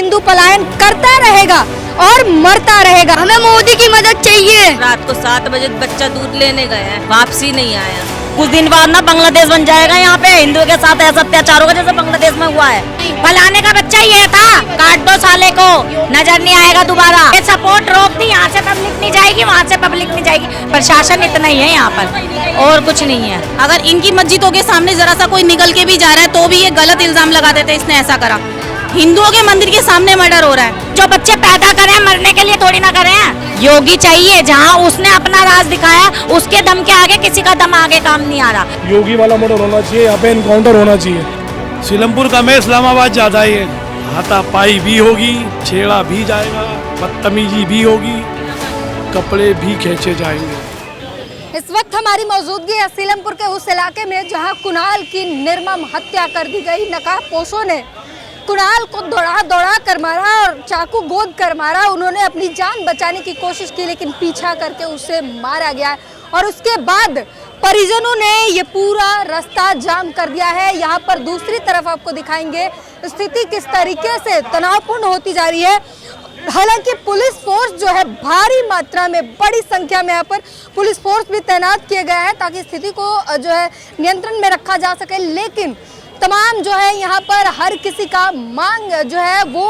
हिंदू पलायन करता रहेगा और मरता रहेगा। हमें मोदी की मदद चाहिए। रात को 7 बजे बच्चा दूध लेने गया है, वापसी नहीं आया। कुछ दिन बाद ना बांग्लादेश बन जाएगा यहाँ पे, हिंदुओं के साथ ऐसा अत्याचार होगा जैसे बांग्लादेश में हुआ है। फलाने का बच्चा ये था, काट दो साले को, नजर नहीं आएगा दोबारा। ये सपोर्ट रोक दी, यहाँ से पब्लिक नहीं जाएगी, वहाँ से पब्लिक नहीं जाएगी। प्रशासन इतना ही है यहाँ पर और कुछ नहीं है। अगर इनकी मस्जिदों के सामने जरा सा कोई निकल के भी जा रहा है तो भी ये गलत इल्जाम लगा देते इसने ऐसा करा। हिंदुओं के मंदिर के सामने मर्डर हो रहा है। जो बच्चे पैदा करें मरने के लिए थोड़ी ना करें। योगी चाहिए, जहाँ उसने अपना राज दिखाया उसके दम के आगे किसी का दम आगे काम नहीं आ रहा। योगी वाला मर्डर होना चाहिए, यहाँ पे एनकाउंटर होना चाहिए। सीलमपुर का में इस्लामाबाद ज्यादा ही है। हाथापाई भी होगी, छेड़ा भी जाएगा, बदतमीजी भी होगी, कपड़े भी खींचे जाएंगे। इस वक्त हमारी मौजूदगी है सीलमपुर के उस इलाके में जहां कुणाल की निर्मम हत्या कर दी गई। नकाबपोशों ने कुणाल को दौड़ा कर मारा और चाकू गोद कर मारा। उन्होंने अपनी जान बचाने की कोशिश की लेकिन पीछा करके उसे मारा गया और उसके बाद परिजनों ने ये पूरा रास्ता जाम कर दिया है। यहाँ पर दूसरी तरफ आपको दिखाएंगे स्थिति किस तरीके से तनावपूर्ण होती जा रही है। हालांकि पुलिस फोर्स जो है भारी मात्रा में, बड़ी संख्या में यहाँ पर पुलिस फोर्स भी तैनात किया गया है ताकि स्थिति को जो है नियंत्रण में रखा जा सके। लेकिन तमाम जो है यहाँ पर हर किसी का मांग जो है वो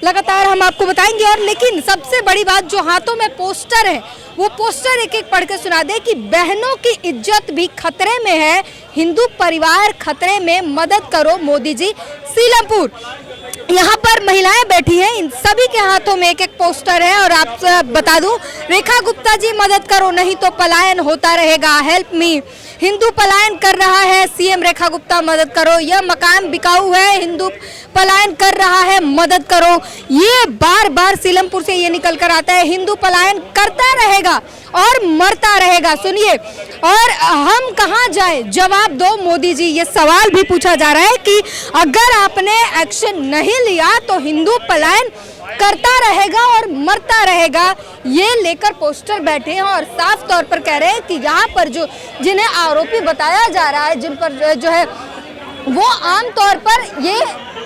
लगातार हम आपको बताएंगे। और लेकिन सबसे बड़ी बात, जो हाथों में पोस्टर है वो पोस्टर एक एक पढ़ के सुना दे कि बहनों की इज्जत भी खतरे में है, हिंदू परिवार खतरे में, मदद करो मोदी जी। सीलमपुर यहाँ पर महिलाएं बैठी हैं, इन सभी के हाथों में एक एक पोस्टर है। और आप बता दूं, रेखा गुप्ता जी मदद करो नहीं तो पलायन होता रहेगा, हेल्प मी। हिंदू पलायन कर रहा है, सीएम रेखा गुप्ता मदद करो। यह मकान बिकाऊ है, हिंदू पलायन कर रहा है, मदद करो। ये बार बार सीलमपुर से ये निकल कर आता है, हिंदू पलायन करता रहेगा और मरता रहेगा। सुनिए, और हम कहाँ जाए, जवाब दो मोदी जी। ये सवाल भी पूछा जा रहा है कि अगर आपने एक्शन नहीं लिया तो हिंदू पलायन करता रहेगा और मरता रहेगा। ये लेकर पोस्टर बैठे हैं और साफ तौर पर कह रहे हैं कि यहाँ पर जो जिन्हें आरोपी बताया जा रहा है, जिन पर जो है वो आम तौर पर ये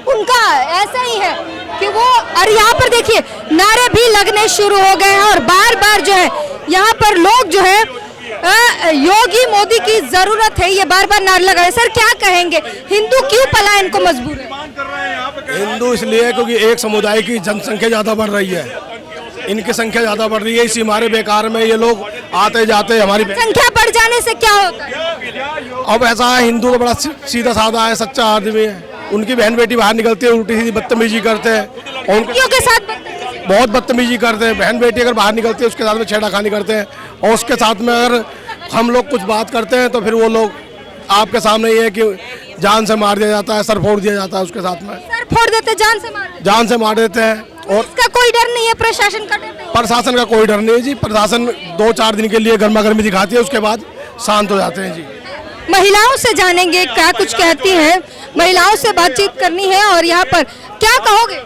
उनका ऐसा ही है कि वो, और यहाँ पर देखिए नारे भी लगने शुरू हो गए हैं और बार बार जो है यहाँ पर लोग जो है योगी मोदी की जरूरत है, ये बार बार नारे लगा रहे हैं। सर क्या कहेंगे, हिंदू क्यों पलायन को मजबूर है? हिंदू इसलिए क्योंकि एक समुदाय की जनसंख्या ज्यादा बढ़ रही है, इनकी संख्या ज्यादा बढ़ रही है। इसी हमारे बेकार में ये लोग आते जाते, हमारी संख्या बढ़ जाने से क्या होता है? अब ऐसा है, हिंदू तो बड़ा सीधा साधा है, सच्चा आदमी है। उनकी बहन बेटी बाहर निकलती है, उल्टी सीधी बदतमीजी करते हैं और के साथ बहुत बदतमीजी करते हैं। बहन बेटी अगर बाहर निकलती है उसके साथ में छेड़खानी करते हैं और उसके साथ में अगर हम लोग कुछ बात करते हैं तो फिर वो लोग आपके सामने ये है कि जान से मार दिया जाता है, सर फोड़ दिया जाता है उसके साथ में। सर फोड़ देते, जान से मार देते हैं। और इसका कोई डर नहीं है, प्रशासन का डर नहीं है? प्रशासन का कोई डर नहीं है जी। प्रशासन 2-4 दिन के लिए गर्मा गर्मी दिखाती है, उसके बाद शांत हो जाते हैं जी। महिलाओं से जानेंगे क्या कुछ कहती हैं, महिलाओं से बातचीत करनी है। और यहाँ पर क्या कहोगे,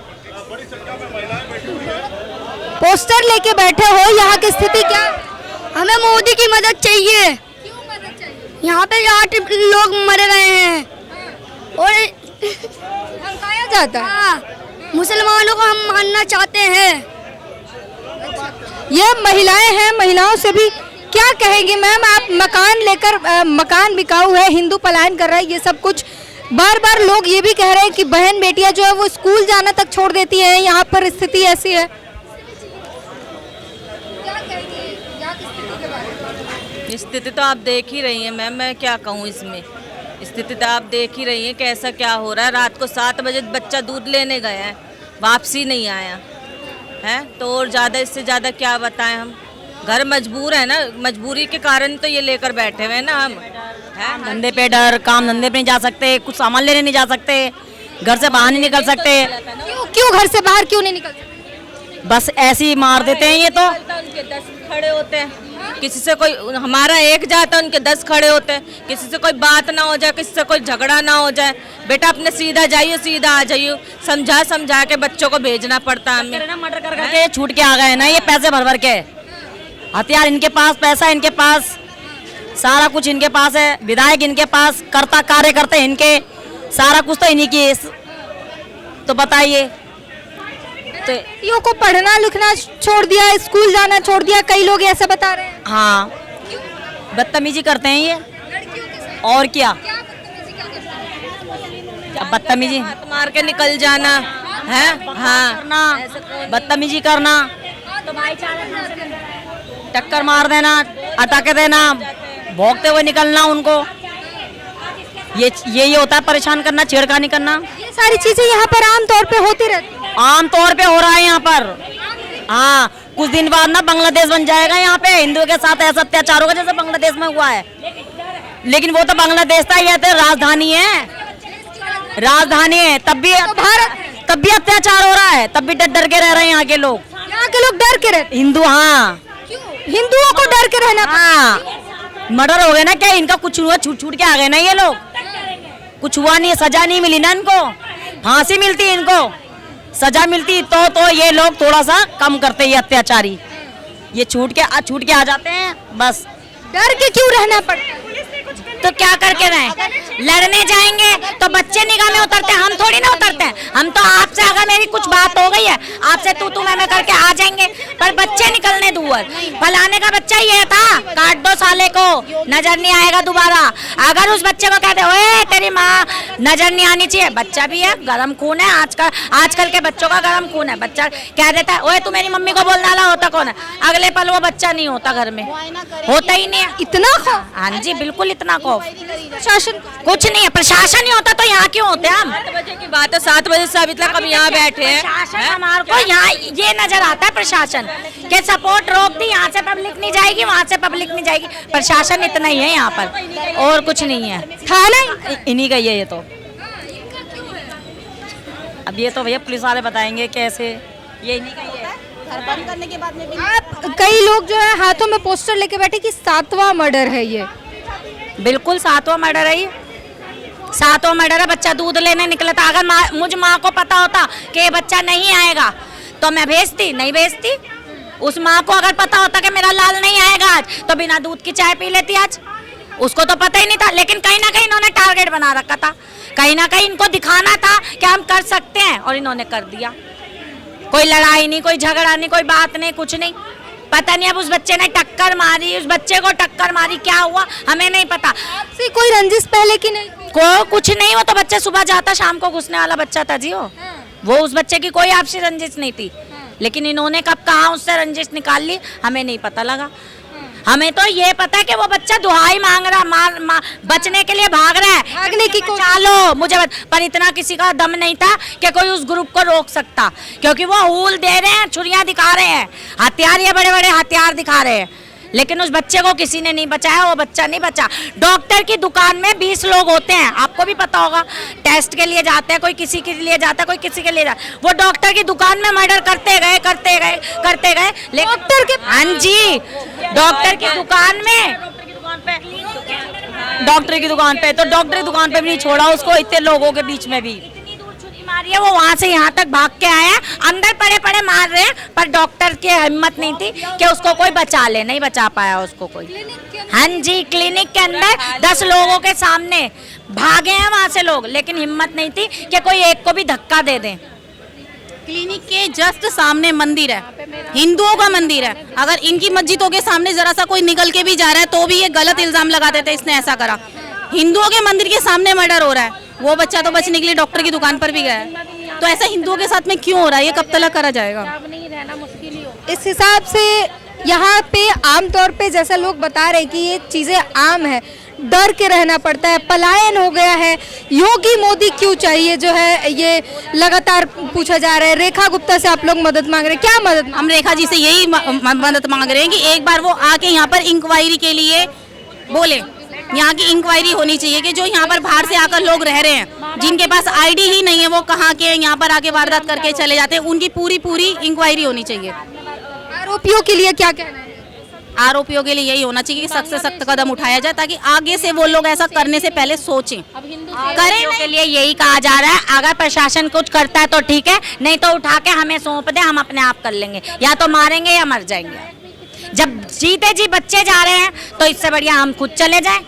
पोस्टर लेके बैठे हो, यहाँ की स्थिति क्या? हमें मोदी की मदद चाहिए। क्यों मदद चाहिए? यहाँ पे 8 लोग मर गए हैं और धमकाया जाता है। हाँ, मुसलमानों को हम मानना चाहते हैं। ये महिलाएं हैं, महिलाओं से भी क्या कहेंगे मैम? आप मकान लेकर, मकान बिकाऊ है, हिंदू पलायन कर रहा है, ये सब कुछ बार बार लोग ये भी कह रहे हैं कि बहन बेटियां जो है वो स्कूल जाना तक छोड़ देती हैं, यहाँ पर स्थिति ऐसी है। स्थिति तो आप देख ही रही हैं मैम, मैं क्या कहूँ इसमें। स्थिति तो आप देख ही रही हैं कैसा क्या हो रहा है। रात को 7 बजे बच्चा दूध लेने गया है, वापसी नहीं आया है। तो और ज़्यादा, इससे ज़्यादा क्या बताएं हम। घर मजबूर है ना, मजबूरी के कारण तो ये लेकर बैठे हुए हैं ना हम। काम धंधे पे डर, काम धंधे पे नहीं जा सकते, कुछ सामान लेने नहीं जा सकते, घर से बाहर नहीं निकल सकते। क्यों घर से बाहर क्यों नहीं निकल सकते? बस ऐसे ही मार देते हैं ये तो। उनके 10 खड़े होते हैं, किसी से कोई, हमारा एक जाता है उनके 10 खड़े होते हैं। किसी से कोई बात ना हो जाए, किसी से कोई झगड़ा ना हो जाए, बेटा अपने सीधा जाइए, सीधा आ जाइए, समझा के बच्चों को भेजना पड़ता है हमें। मर्डर कर करके छूट के आ गए ना, ये पैसे भर भर के, हथियार इनके पास, पैसा इनके पास, सारा कुछ इनके पास है, विधायक इनके पास, कर्ता कार्यकर्ता इनके, सारा कुछ तो इन्हीं की। तो बताइए तो लड़कियों को पढ़ना लिखना छोड़ दिया, स्कूल जाना छोड़ दिया, कई लोग ऐसा बता रहे हैं। हाँ, बदतमीजी करते हैं ये, और क्या, अब बदतमीजी हाथ मार के निकल जाना है। हाँ, करना, बदतमीजी करना, टक्कर मार देना, अटक देना, भौंकते हुए निकलना उनको, ये होता है परेशान करना, छेड़खानी करना। ये सारी चीजें यहाँ पर आम तौर पे होती रहती हैं। आम तौर पे हो रहा है यहाँ पर। हाँ, कुछ दिन बाद ना बांग्लादेश बन जाएगा यहाँ पे, हिंदुओं के साथ ऐसा अत्याचार होगा जैसे बांग्लादेश में हुआ है। लेकिन वो तो बांग्लादेश था, ये तो राजधानी है, राजधानी है, तब भी अत्याचार हो रहा है, तब भी डर के रह रहे हैं यहाँ के लोग। यहाँ के लोग डर के रहते हिंदू, हाँ, हिंदुओं को डर के रहना हाँ, मर्डर हो गए ना, क्या इनका कुछ हुआ, छूट छूट के आ गए ना ये लोग, कुछ हुआ नहीं, सजा नहीं मिली ना इनको, फांसी मिलती इनको, सजा मिलती तो ये लोग थोड़ा सा कम करते, ये अत्याचारी, ये छूट के आ जाते हैं बस। डर के क्यों रहना पड़ता है? तो क्या करके रहे, लड़ने जाएंगे तो बच्चे निगाह में उतरते हैं, हम थोड़ी ना उतरते हैं। हम तो आपसे अगर मेरी कुछ बात हो गई है, आपसे तू मैं करके आ जाएंगे, पर बच्चे निकलने दूर, फलाने का बच्चा ये था, काट दो साले को, नजर नहीं आएगा दोबारा। अगर उस बच्चे को कहते ओए तेरी माँ नजर नहीं आनी चाहिए, बच्चा भी है, गरम खून है, आजकल के बच्चों का गरम खून है, बच्चा कह देता है ओए तू मेरी मम्मी को बोलने वाला, होता कौन है, अगले पल वो बच्चा नहीं होता घर में, होता ही नहीं है। इतना खौफ? हाँ जी, बिल्कुल इतना खौफ। प्रशासन कुछ नहीं है, प्रशासन नहीं होता तो यहाँ क्यों होते हम? 7 बजे की बात है, 7 बजे से अभी तक हम यहाँ बैठे हैं। प्रशासन हमारे को यहाँ ये नजर आता है, प्रशासन के सपोर्ट रोक दी, यहाँ से पब्लिक नहीं जाएगी, वहाँ से पब्लिक नहीं जाएगी, प्रशासन इतना ही है यहाँ पर, और कुछ नहीं है। थाना इन्हीं का ही है ये तो। अब ये तो भैया पुलिस वाले बताएंगे कैसे, ये इन्हीं का ही है। बंद करने के बाद में भी आप कई लोग जो है हाथों में पोस्टर लेके बैठे कि 7वां मर्डर है ये। बिल्कुल 7वां मर्डर है ये, 7वां मर्डर है। बच्चा दूध लेने निकला था, अगर मुझ माँ को पता होता कि ये बच्चा नहीं आएगा तो मैं भेजती, नहीं भेजती। उस माँ को अगर पता होता कि मेरा लाल नहीं आएगा आज, तो बिना दूध की चाय पी लेती आज, उसको तो पता ही नहीं था। लेकिन कहीं ना कहीं इन्होंने टारगेट बना रखा था, कहीं ना कहीं इनको दिखाना था कि हम कर सकते हैं, और इन्होंने कर दिया। कोई लड़ाई नहीं, कोई झगड़ा नहीं, कोई बात नहीं, कुछ नहीं। पता नहीं अब उस बच्चे ने टक्कर मारी, उस बच्चे को टक्कर मारी, क्या हुआ हमें नहीं पता। आपसे कोई रंजिश पहले की नहीं? कुछ नहीं, वो तो बच्चा सुबह जाता शाम को घुसने वाला बच्चा था जी। वो उस बच्चे की कोई आपसी रंजिश नहीं थी, लेकिन इन्होंने कब कहाँ उससे रंजिश निकाल ली हमें नहीं पता लगा। हमें तो ये पता है कि वो बच्चा दुहाई मांग रहा, बचने के लिए भाग रहा है, भागने की चालो मुझे पर इतना किसी का दम नहीं था कि कोई उस ग्रुप को रोक सकता, क्योंकि वो हूल दे रहे हैं, छुरियां दिखा रहे हैं, हथियार, ये बड़े बड़े हथियार दिखा रहे हैं, लेकिन उस बच्चे को किसी ने नहीं बचाया, वो बच्चा नहीं बचा। डॉक्टर की दुकान में 20 लोग होते हैं, आपको भी पता होगा, टेस्ट के लिए जाते हैं, कोई किसी के लिए जाता है, कोई किसी के लिए जाता है। वो डॉक्टर की दुकान में मर्डर करते गए, लेकिन डॉक्टर के, हाँ जी, डॉक्टर की दुकान में, डॉक्टर की दुकान पे, तो डॉक्टर की दुकान पे भी नहीं छोड़ा उसको, इतने लोगों के बीच में भी मारी है। वो वहाँ से यहाँ तक भाग के आया, अंदर पड़े मार रहे हैं, पर डॉक्टर की हिम्मत नहीं थी कि उसको कोई बचा ले, नहीं बचा पाया उसको कोई। हाँ जी, क्लिनिक के अंदर 10 लोगों के सामने भागे हैं वहाँ से लोग, लेकिन हिम्मत नहीं थी कि कोई एक को भी धक्का दे दें। क्लिनिक के जस्ट सामने मंदिर है, हिंदुओं का मंदिर है। अगर इनकी मस्जिदों के सामने जरा सा कोई निकल के भी जा रहा है तो भी ये गलत इल्जाम लगा देते इसने ऐसा करा। हिंदुओं के मंदिर के सामने मर्डर हो रहा है, वो बच्चा तो बचने के लिए डॉक्टर की दुकान पर भी गया है, तो ऐसा हिंदुओं के साथ में क्यों हो रहा है, ये कब तक करा जाएगा? इस हिसाब से यहाँ पे आमतौर पे जैसा लोग बता रहे कि ये चीज़ें आम है, डर के रहना पड़ता है, पलायन हो गया है, योगी मोदी क्यों चाहिए जो है ये लगातार पूछा जा रहा है। रेखा गुप्ता से आप लोग मदद मांग रहे हैं, क्या मदद? हम रेखा जी से यही मदद मांग रहे हैं कि एक बार वो आके यहाँ पर इंक्वायरी के लिए बोले, यहाँ की इंक्वायरी होनी चाहिए कि जो यहाँ पर बाहर से आकर लोग रह रहे हैं, जिनके पास आईडी ही नहीं है, वो कहाँ के यहाँ पर आके वारदात करके चले जाते हैं, उनकी पूरी इंक्वायरी होनी चाहिए। आरोपियों के लिए क्या कहना है? आरोपियों के लिए यही होना चाहिए कि सख्त से सख्त कदम उठाया जाए, ताकि आगे से वो लोग ऐसा करने से पहले सोचें। आरोपियों के लिए यही कहा जा रहा है, अगर प्रशासन कुछ करता है तो ठीक है, नहीं तो उठा के हमें सौंप दे, हम अपने आप कर लेंगे, या तो मारेंगे या मर जाएंगे। जब जीते जी बच्चे जा रहे हैं तो इससे बढ़िया हम खुद चले जाएं।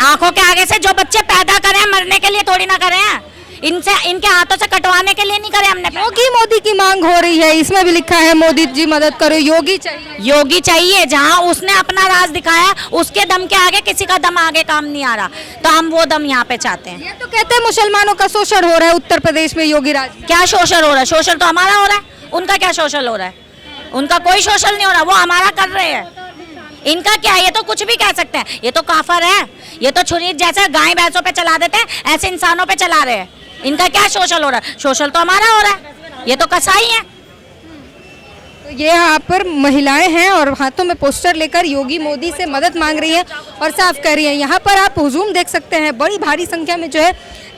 आंखों के आगे से जो बच्चे पैदा करें मरने के लिए थोड़ी ना करें हैं। इनसे इनके हाथों से कटवाने के लिए नहीं करे हमने। योगी मोदी की मांग हो रही है, इसमें भी लिखा है मोदी जी मदद करो, योगी चाहिए। योगी चाहिए, जहाँ उसने अपना राज दिखाया उसके दम के आगे किसी का दम आगे काम नहीं आ रहा, तो हम वो दम यहाँ पे चाहते हैं। ये तो कहते हैं मुसलमानों का शोषण हो रहा है उत्तर प्रदेश में योगी राज में। क्या शोषण हो रहा है? शोषण तो हमारा हो रहा है, उनका क्या शोषण हो रहा है? उनका कोई शोषण नहीं हो रहा, वो हमारा कर रहे हैं। इनका क्या है? ये तो कुछ भी कह सकते हैं, ये तो काफर है, ये तो छुरी जैसे गाय भैंसों पे चला देते हैं ऐसे इंसानों पे चला रहे हैं। इनका क्या शोषण हो रहा है? शोषण तो हमारा हो रहा है, ये तो कसाई है। तो ये यहाँ पर महिलाएं हैं और हाथों में पोस्टर लेकर योगी मोदी से मदद मांग रही हैं और साफ कर रही हैं। यहाँ पर आप हुजूम देख सकते हैं, बड़ी भारी संख्या में जो है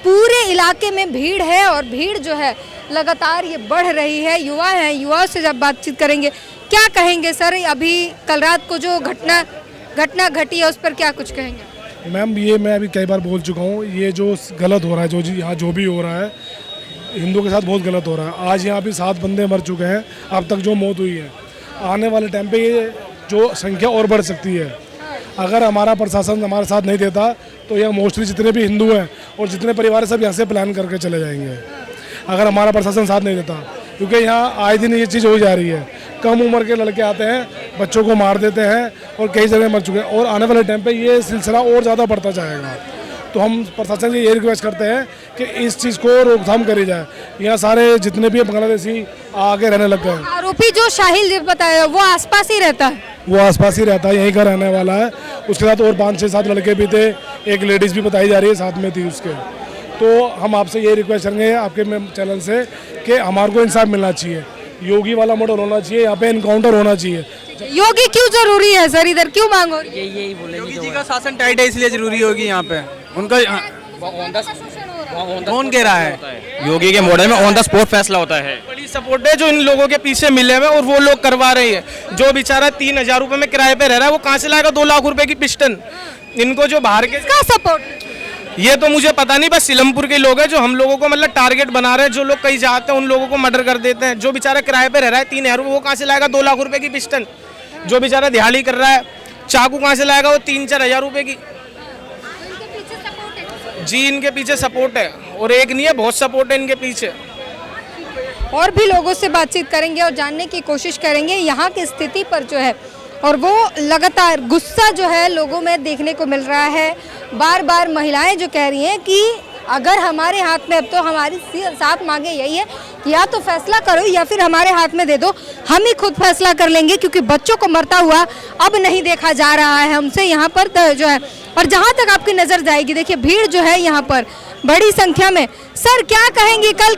पूरे इलाके में भीड़ है और भीड़ जो है लगातार ये बढ़ रही है। युवा हैं, युवाओं से जब बातचीत करेंगे, क्या कहेंगे सर? अभी कल रात को जो घटना घटी है उस पर क्या कुछ कहेंगे? मैम ये मैं अभी कई बार बोल चुका हूँ, ये जो गलत हो रहा है, जो यहाँ जो भी हो रहा है हिंदुओं के साथ बहुत गलत हो रहा है। आज यहाँ भी 7 बंदे मर चुके हैं, अब तक जो मौत हुई है। आने वाले टाइम पे ये जो संख्या और बढ़ सकती है। अगर हमारा प्रशासन हमारा साथ नहीं देता तो यह मोस्टली जितने भी हिंदू हैं और जितने परिवार सब यहाँ से प्लान करके चले जाएंगे, अगर हमारा प्रशासन साथ नहीं देता। क्योंकि यहाँ आए दिन ये चीज़ हो जा रही है, कम उम्र के लड़के आते हैं, बच्चों को मार देते हैं और कई जगह मर चुके हैं और आने वाले टाइम पे ये सिलसिला और ज़्यादा बढ़ता जाएगा। तो हम प्रशासन से ये रिक्वेस्ट करते हैं कि इस चीज़ को रोकथाम करी जाए। यहाँ सारे जितने भी बांग्लादेशी आगे रहने लग गए। आरोपी जो शाहिल बताया वो आसपास ही रहता है, वो आसपास ही रहता है, यहीं का रहने वाला है। उसके साथ और 5, 6, 7 लड़के भी थे, एक लेडीज़ भी बताई जा रही है साथ में थी उसके। तो हम आपसे ये रिक्वेस्ट करेंगे आपके चैनल से कि हमारे को इंसाफ मिलना चाहिए, योगी वाला मॉडल होना चाहिए, यहाँ पे इनकाउंटर होना चाहिए। योगी क्यों जरूरी है सर? इधर क्यों मांग हो रही है? यही बोले योगी जी का शासन टाइट है इसलिए जरूरी होगी यहाँ पे उनका। कौन कह रहा है? योगी के मॉडल में ऑन द स्पॉट फैसला होता है। बड़ी सपोर्ट है जो इन लोगों के पीछे मिले हुए और वो लोग करवा रहे हैं। जो बेचारा 3,000 रुपए में किराए पे रह रहा है वो कहाँ से लाएगा 2 लाख रुपए की पिस्टन? इनको जो बाहर के का सपोर्ट, ये तो मुझे पता नहीं, बस सीलमपुर के लोग हैं जो हम लोगों को मतलब टारगेट बना रहे हैं। जो लोग कहीं जाते हैं उन लोगों को मर्डर कर देते हैं। जो बेचारा किराए पे रह रहा है 3,000 रुपये, वो कहाँ से लाएगा 2 लाख रुपए की पिस्टन? जो बेचारा दिहाड़ी कर रहा है चाकू कहाँ से लाएगा वो 3-4 हज़ार रुपए की? जी इनके पीछे सपोर्ट है और एक नहीं है, बहुत सपोर्ट है इनके पीछे। और भी लोगों से बातचीत करेंगे और जानने की कोशिश करेंगे यहाँ की स्थिति पर जो है। और वो लगातार गुस्सा जो है लोगों में देखने को मिल रहा है। बार बार महिलाएं जो कह रही हैं कि अगर हमारे हाथ में, अब तो हमारी साफ मांगे यही है कि या तो फैसला करो या फिर हमारे हाथ में दे दो, हम ही खुद फैसला कर लेंगे, क्योंकि बच्चों को मरता हुआ अब नहीं देखा जा रहा है हमसे यहाँ पर जो है। और जहाँ तक आपकी नज़र जाएगी, देखिए भीड़ जो है यहाँ पर बड़ी संख्या में। सर क्या कहेंगे कल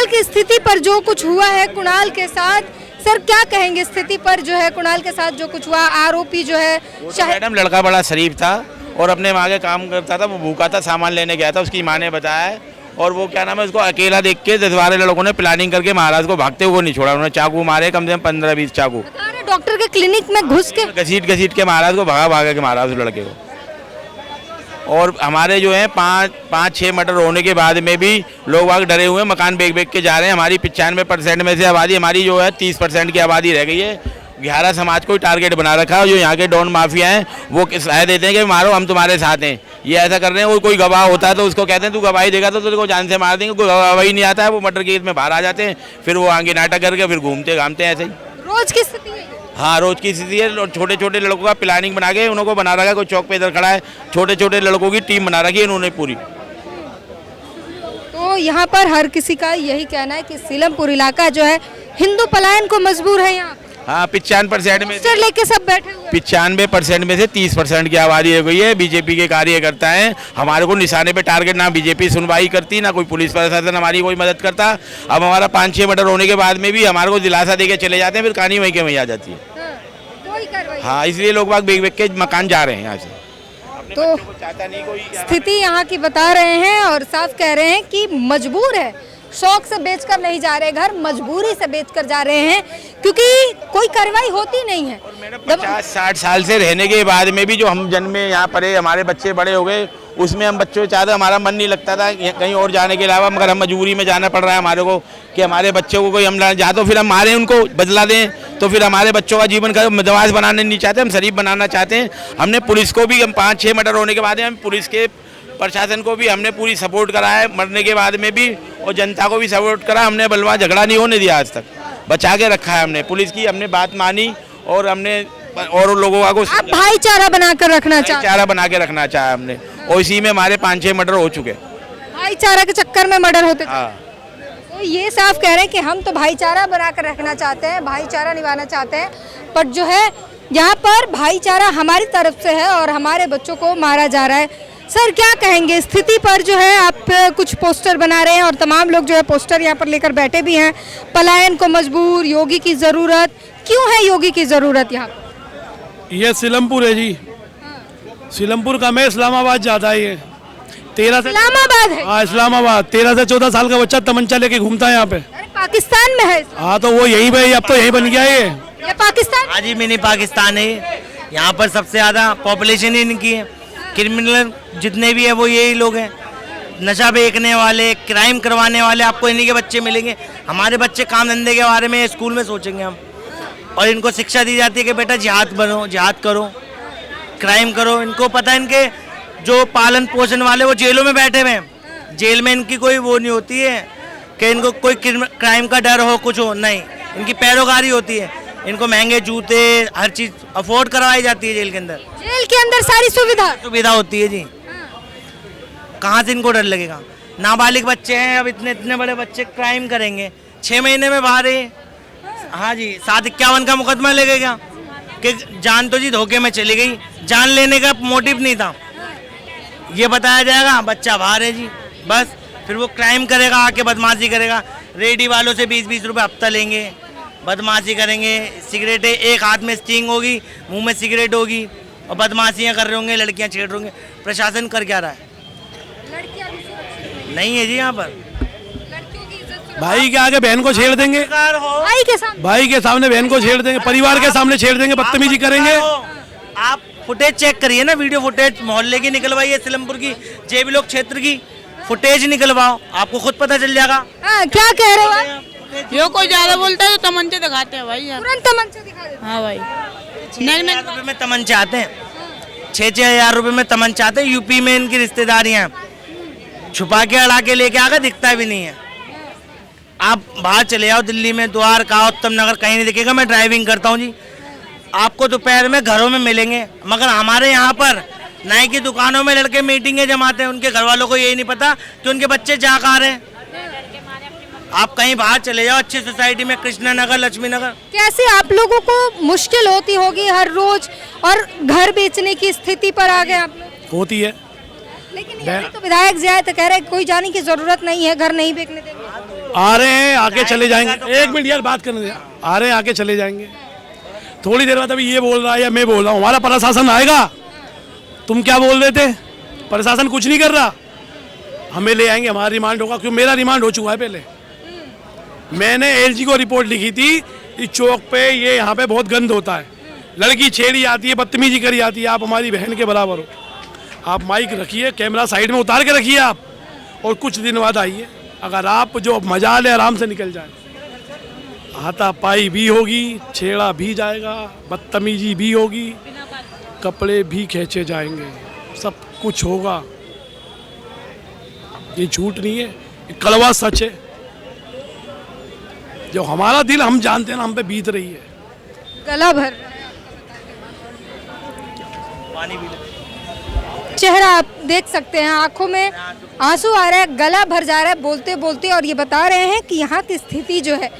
की स्थिति पर, जो कुछ हुआ है कुणाल के साथ? सर क्या कहेंगे स्थिति पर जो है कुणाल के साथ जो कुछ हुआ? आरोपी जो है मैडम लड़का बड़ा शरीफ था और अपने माँ के काम करता था, वो भूखा था, सामान लेने गया था, उसकी माँ ने बताया है। और वो क्या नाम है, उसको अकेला देख के 10-12 लड़कों ने प्लानिंग करके महाराज को भागते हुए नहीं छोड़ा। उन्होंने चाकू मारे, कम से कम 15-20 चाकू। डॉक्टर के क्लिनिक में घुस के घसीट के महाराज को भागा के महाराज उस लड़के को। और हमारे जो है 5-6 मर्डर होने के बाद में भी लोग वाग डरे हुए मकान बेच के जा रहे हैं। हमारी 95% में से आबादी, हमारी जो है 30% की आबादी रह गई है। 11 समाज को टारगेट बना रखा है। जो यहाँ के डॉन माफिया हैं वो राय देते हैं कि मारो, हम तुम्हारे साथ हैं। ये ऐसा कर रहे हैं। कोई गवाह होता है तो उसको कहते हैं तू गवाही देगा तो तुझको जान से मार देंगे। कोई गवाही नहीं आता है, वो मर्डर केस में बाहर आ जाते हैं, फिर वो आगे नाटक करके फिर घूमते घामते हैं ऐसे ही। रोज की स्थिति है। हाँ रोज की स्थिति है। छोटे छोटे लड़कों का प्लानिंग बना के उनको बना रखा है। कोई चौक पे इधर खड़ा है, छोटे छोटे लड़कों की टीम बना रखी है इन्होंने पूरी। तो यहाँ पर हर किसी का यही कहना है कि सीलमपुर इलाका जो है हिंदू पलायन को मजबूर है। यहाँ हाँ 95% में लेके सब बैठे हुए 95% में से 30% की आबादी हो गई है। बीजेपी के कार्यकर्ता हैं। हमारे को निशाने पे टारगेट, ना बीजेपी सुनवाई करती, ना कोई पुलिस प्रशासन हमारी कोई मदद करता। अब हमारा 5-6 मर्डर होने के बाद में भी हमारे को दिलासा दे के चले जाते हैं, फिर कहानी वहीं के वहीं आ जाती है। कोई कार्रवाई। हाँ इसलिए लोग बाग बेच के मकान जा रहे हैं यहाँ से। तो स्थिति यहाँ की बता रहे हैं और साफ कह रहे हैं कि मजबूर है, शौक से बेचकर नहीं जा रहे घर, मजबूरी से बेचकर जा रहे हैं, क्योंकि कोई कार्रवाई होती नहीं है। 50-60 साल से रहने के बाद में भी जो हम जन्मे यहाँ पढ़े, हमारे बच्चे बड़े हो गए, उसमें हम बच्चों चाहते, हमारा मन नहीं लगता था कहीं और जाने के अलावा, मगर हम मजबूरी में जाना पड़ रहा है हमारे को कि हमारे बच्चों को कोई हम जा तो फिर हम मारें, उनको बदला दें, तो फिर हमारे बच्चों का जीवन का मदवाज बनाना नहीं चाहते, हम शरीफ बनाना चाहते हैं। हमने पुलिस को भी, हम 5-6 मर्डर होने के बाद हम पुलिस के प्रशासन को भी हमने पूरी सपोर्ट करा है मरने के बाद में भी, और जनता को भी सपोर्ट करा। हमने बलवा झगड़ा नहीं होने दिया, आज तक बचा के रखा है हमने। पुलिस की हमने बात मानी और हमने और लोगों को आप भाईचारा बनाकर रखना चाहते हैं? भाईचारा बना के रखना चाहा हमने, और इसी में हमारे 5-6 मर्डर हो चुके। भाईचारा के चक्कर में मर्डर होते थे। हाँ, तो ये साफ कह रहे हैं कि हम तो भाईचारा बनाकर रखना चाहते हैं, भाईचारा निभाना चाहते हैं, पर जो है यहाँ पर भाईचारा हमारी तरफ से है और हमारे बच्चों को मारा जा रहा है। सर क्या कहेंगे स्थिति पर? जो है आप कुछ पोस्टर बना रहे हैं और तमाम लोग जो है पोस्टर यहाँ पर लेकर बैठे भी हैं। पलायन को मजबूर, योगी की ज़रूरत। क्यों है योगी की ज़रूरत यहाँ पर? ये सीलमपुर है जी, सीलमपुर का मैं इस्लामाबाद जाता है। ये 13 से इस्लामाबाद है? हाँ इस्लामाबाद। 13 से 14 साल का बच्चा तमंचा लेके घूमता है यहाँ पे। अरे पाकिस्तान में है? हाँ तो वो यहीं पे, अब तो यहीं बन गया ये पाकिस्तान? हाँ जी, मिनी पाकिस्तान है। यहाँ पर सबसे ज़्यादा पॉपुलेशन ही इनकी है। क्रिमिनल जितने भी है वो यही लोग हैं, नशा बेचने वाले, क्राइम करवाने वाले, आपको इन्हीं के बच्चे मिलेंगे। हमारे बच्चे काम धंधे के बारे में स्कूल में सोचेंगे हम, और इनको शिक्षा दी जाती है कि बेटा जिहाद बनो, जिहाद करो, क्राइम करो। इनको पता है, इनके जो पालन पोषण वाले वो जेलों में बैठे हुए हैं। जेल में इनकी कोई वो नहीं होती है कि इनको कोई क्राइम का डर हो, कुछ हो, नहीं। इनकी पैरोकारी होती है। इनको महंगे जूते, हर चीज़ अफोर्ड करवाई जाती है जेल के अंदर। जेल के अंदर सारी सुविधा होती है जी। कहाँ से इनको डर लगेगा? नाबालिग बच्चे हैं, अब इतने इतने बड़े बच्चे क्राइम करेंगे। 6 महीने में बाहर है। हाँ जी, 751 का मुकदमा लगेगा कि जान तो जी धोखे में चली गई, जान लेने का मोटिव नहीं था, ये बताया जाएगा। बच्चा बाहर है जी, बस फिर वो क्राइम करेगा, आके बदमाशी करेगा। रेडी वालों से 20-20 रुपये हफ्ता लेंगे, बदमाशी करेंगे। सिगरेटें एक हाथ में स्टिंग होगी, मुंह में सिगरेट होगी, और बदमाशियाँ कर रहे होंगे, लड़कियाँ छेड़ रहे होंगे। प्रशासन कर क्या रहा है? नहीं है जी यहाँ पर। भाई के आगे बहन को छेड़ देंगे, भाई के सामने बहन को छेड़ देंगे, परिवार के सामने छेड़ देंगे, बदतमीजी करेंगे। आप फुटेज चेक करिए ना, वीडियो फुटेज मोहल्ले की निकलवाइए, सीलमपुर की, जेबी लोग क्षेत्र की फुटेज निकलवाओ, आपको खुद पता चल जाएगा। क्या कह रहे हो आप? यो कोई ज्यादा बोलता है तो तमंचे दिखाते हैं भाई। तुरंत तमंचे दिखा देते हैं। हाँ भाई, 6,000 रुपए में तमंचे आते हैं, 6-6 हज़ार रुपए में तमंचे आते हैं। यूपी में इनकी रिश्तेदारियां छुपा के अड़ा के लेके आकर, दिखता भी नहीं है। आप बाहर चले जाओ, दिल्ली में द्वारका, उत्तम नगर, कहीं नहीं दिखेगा। मैं ड्राइविंग करता हूँ जी, आपको दोपहर में घरों में मिलेंगे। मगर हमारे यहाँ पर नाई की दुकानों में लड़के मीटिंगें जमाते हैं, उनके घर वालों को यही नहीं पता कि उनके बच्चे जा कहाँ रहे हैं। आप कहीं बाहर चले जाओ अच्छी सोसाइटी में, कृष्णा नगर, लक्ष्मी नगर। कैसे आप लोगों को मुश्किल होती होगी हर रोज, और घर बेचने की स्थिति पर आ गए आप लोग? होती है, लेकिन यहाँ तो विधायक जी आए तो कह रहे हैं कोई जाने की जरूरत नहीं है, घर नहीं बेचने देंगे। आ रहे हैं, आके चले जाएंगे। 1 मिनट यार बात करने दे। आ रहे हैं, आके चले जाएंगे। थोड़ी देर बाद अभी ये बोल रहा है या मैं बोल रहा हूँ, हमारा प्रशासन आएगा। तुम क्या बोल रहे थे? प्रशासन कुछ नहीं कर रहा, हमें ले आएंगे, हमारा रिमांड होगा, क्योंकि मेरा रिमांड हो चुका है पहले। मैंने एलजी को रिपोर्ट लिखी थी, इस चौक पे ये यहाँ पे बहुत गंद होता है, लड़की छेड़ी जाती है, बदतमीजी करी जाती है। आप हमारी बहन के बराबर हो, आप माइक रखिए, कैमरा साइड में उतार के रखिए आप, और कुछ दिन बाद आइए। अगर आप जो मजा ले आराम से निकल जाए, हाथापाई भी होगी, छेड़ा भी जाएगा, बदतमीजी भी होगी, कपड़े भी खींचे जाएंगे, सब कुछ होगा। ये झूठ नहीं है, ये कड़वा सच है। जो हमारा दिल हम जानते हैं ना, हम पे बीत रही है। गला भर रहा है चेहरा आप देख सकते हैं, आंखों में आंसू आ रहा है, गला भर जा रहा है बोलते बोलते, और ये बता रहे हैं कि यहाँ की स्थिति जो है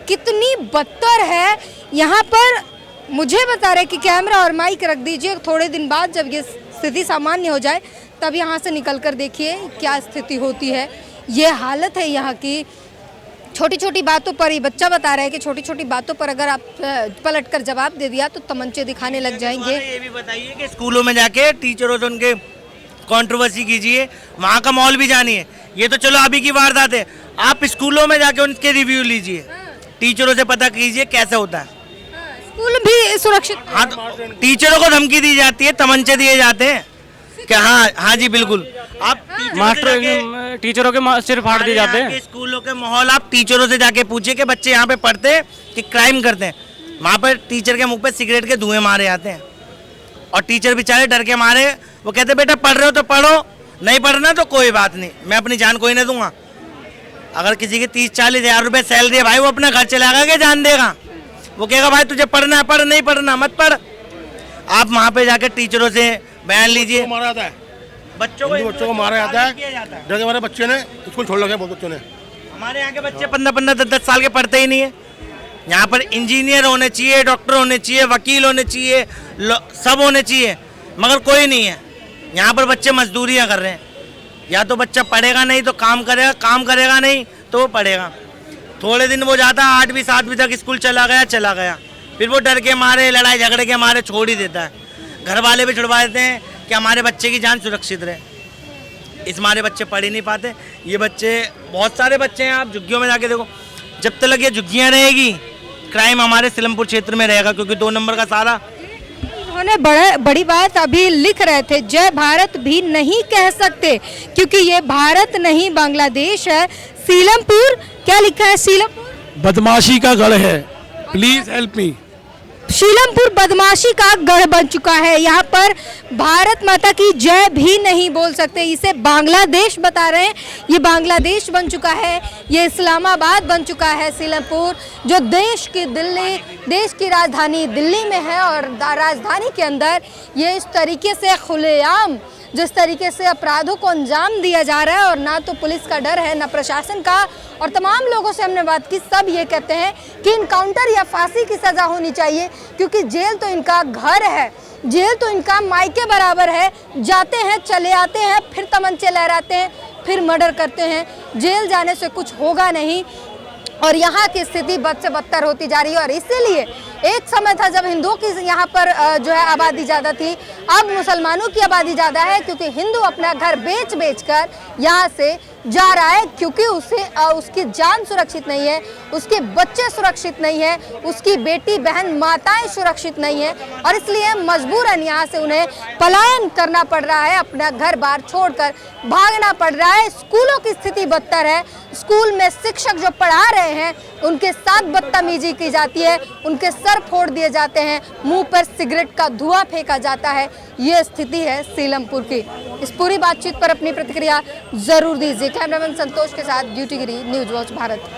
कितनी बदतर है। यहाँ पर मुझे बता रहे कि कैमरा और माइक रख दीजिए, थोड़े दिन बाद जब ये स्थिति सामान्य हो जाए तब यहाँ से निकल कर देखिए क्या स्थिति होती है। ये हालत है यहाँ की। छोटी छोटी बातों पर, ये बच्चा बता रहा है कि छोटी छोटी बातों पर अगर आप पलटकर जवाब दे दिया तो तमंचे दिखाने लग जाएंगे। ये भी बताइए कि स्कूलों में जाके टीचरों से उनके कंट्रोवर्सी कीजिए, वहाँ का माहौल भी जानिए। ये तो चलो अभी की वारदात है, आप स्कूलों में जाके उनके रिव्यू लीजिए, टीचरों से पता कीजिए कैसे होता है। स्कूल भी सुरक्षित? हाँ, तो टीचरों को धमकी दी जाती है, तमंचे दिए जाते हैं कि हाँ जी बिल्कुल। आप टीचरों के सिर फाड़ दिए जाते हैं। स्कूलों के माहौल आप टीचरों से जाके पूछिए कि बच्चे यहाँ पे पढ़ते हैं कि क्राइम करते हैं। वहाँ पर टीचर के मुंह पे सिगरेट के धुएं मारे जाते हैं, और टीचर बेचारे डर के मारे वो कहते बेटा पढ़ रहे हो तो पढ़ो, नहीं पढ़ना तो कोई बात नहीं, मैं अपनी जान कोई नहीं दूंगा। अगर किसी की 30-40 हज़ार रुपये सैलरी है भाई, वो अपना घर चलाएगा क्या जान देगा? वो कहेगा भाई तुझे पढ़ना है पढ़, नहीं पढ़ना मत पढ़। आप वहाँ पे जाके टीचरों से बयान लीजिए। मारा जाता है बच्चों को मारा जाता है। जैसे हमारे बच्चे ने स्कूल छोड़ रखे, बहुत बच्चों ने। हमारे यहाँ के बच्चे 15-15, 10-10 साल के पढ़ते ही नहीं है। यहाँ पर इंजीनियर होने चाहिए, डॉक्टर होने चाहिए, वकील होने चाहिए, सब होने चाहिए, मगर कोई नहीं है। यहाँ पर बच्चे मजदूरियाँ कर रहे हैं। या तो बच्चा पढ़ेगा नहीं तो काम करेगा, काम करेगा नहीं तो वो पढ़ेगा। थोड़े दिन वो जाता है 8वीं 7वीं तक स्कूल चला गया, फिर वो डर के मारे, लड़ाई झगड़े के मारे छोड़ ही देता है। घर वाले भी छुड़वा देते हैं कि हमारे बच्चे की जान सुरक्षित रहे, इस मारे बच्चे पढ़ ही नहीं पाते। ये बच्चे, बहुत सारे बच्चे हैं, आप झुग्गियों में जाके देखो, जब तक ये झुग्गियाँ रहेगी क्राइम हमारे सीलमपुर क्षेत्र में रहेगा, क्योंकि 2 नंबर का सारा। उन्होंने बड़ी बात अभी लिख रहे थे, जय भारत भी नहीं कह सकते क्योंकि ये भारत नहीं बांग्लादेश है। सीलमपुर, क्या लिखा है? सीलमपुर बदमाशी का गढ़ है, प्लीज हेल्प मी। सीलमपुर बदमाशी का गढ़ बन चुका है। यहाँ पर भारत माता की जय भी नहीं बोल सकते, इसे बांग्लादेश बता रहे हैं। ये बांग्लादेश बन चुका है, ये इस्लामाबाद बन चुका है सीलमपुर, जो देश की राजधानी दिल्ली में है। और राजधानी के अंदर ये इस तरीके से खुलेआम, जिस तरीके से अपराधों को अंजाम दिया जा रहा है, और ना तो पुलिस का डर है ना प्रशासन का। और तमाम लोगों से हमने बात की, सब ये कहते हैं कि इनकाउंटर या फांसी की सज़ा होनी चाहिए, क्योंकि जेल तो इनका घर है, जेल तो इनका मायके बराबर है। जाते हैं, चले आते हैं, फिर तमंचे लहराते हैं, फिर मर्डर करते हैं। जेल जाने से कुछ होगा नहीं, और यहाँ की स्थिति बद से बदतर होती जा रही है। और इसीलिए एक समय था जब हिंदुओं की यहाँ पर जो है आबादी ज़्यादा थी, अब मुसलमानों की आबादी ज़्यादा है, क्योंकि हिंदू अपना घर बेच कर यहाँ से जा रहा है, क्योंकि उसे उसकी जान सुरक्षित नहीं है, उसके बच्चे सुरक्षित नहीं है, उसकी बेटी बहन माताएं सुरक्षित नहीं है, और इसलिए मजबूरन यहाँ से उन्हें पलायन करना पड़ रहा है, अपना घर बार छोड़कर भागना पड़ रहा है। स्कूलों की स्थिति बदतर है, स्कूल में शिक्षक जो पढ़ा रहे हैं उनके साथ बदतमीजी की जाती है, उनके सर फोड़ दिए जाते हैं, मुंह पर सिगरेट का धुआं फेंका जाता है। ये स्थिति है सीलमपुर की। इस पूरी बातचीत पर अपनी प्रतिक्रिया जरूर दीजिए। कैमरामैन संतोष के साथ ड्यूटी गिरी, न्यूज वॉच भारत।